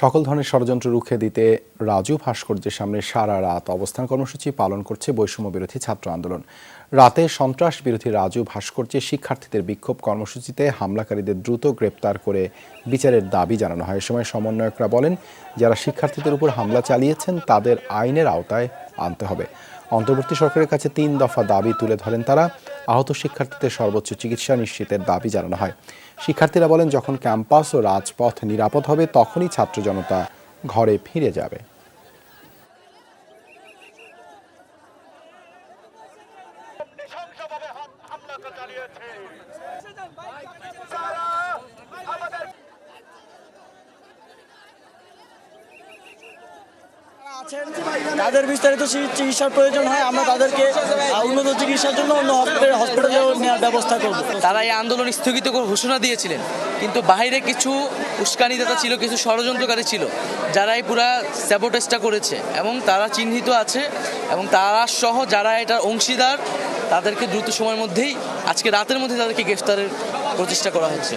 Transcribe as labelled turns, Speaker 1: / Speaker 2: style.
Speaker 1: সকল ধরনের ষড়যন্ত্র রুখে দিতে রাজু ভাস্কর্যের সামনে সারা রাত অবস্থান কর্মসূচি পালন করছে বৈষম্য বিরোধী ছাত্র আন্দোলন। রাতে সন্ত্রাস বিরোধী রাজু ভাস্কর্যে শিক্ষার্থীদের বিক্ষোভ কর্মসূচিতে হামলাকারীদের দ্রুত গ্রেপ্তার করে বিচারের দাবি জানানো হয়। এ সময় সমন্বয়করা বলেন, যারা শিক্ষার্থীদের উপর হামলা চালিয়েছেন তাদের আইনের আওতায় আনতে হবে। অন্তর্বর্তী সরকারের কাছে ৩ দফা দাবি তুলে ধরেন তারা। আহত শিক্ষার্থীদের সর্বোচ্চ চিকিৎসা নিশ্চিতের দাবি জানানো হয়। শিক্ষার্থীরা বলেন, যখন ক্যাম্পাস ও রাজপথ নিরাপদ হবে তখনই ছাত্র জনতা ঘরে ফিরে যাবে।
Speaker 2: তাদের বিস্তারিত চিকিৎসার প্রয়োজন হয়, আমরা তাদেরকে উন্নত চিকিৎসার জন্য অন্য হসপিটালে নেওয়ার ব্যবস্থা করব।
Speaker 3: তারা এই আন্দোলন স্থগিত করে ঘোষণা দিয়েছিলেন, কিন্তু বাইরে কিছু উস্কানিদাতা ছিল, কিছু ষড়যন্ত্রকারী ছিল যারা এই পুরা স্যাবোটেজটা করেছে এবং তারা চিহ্নিত আছে এবং তারা সহ যারা এটার অংশীদার তাদেরকে দ্রুত সময়ের মধ্যেই, আজকে রাতের মধ্যে তাদেরকে গ্রেফতারের প্রচেষ্টা করা হচ্ছে।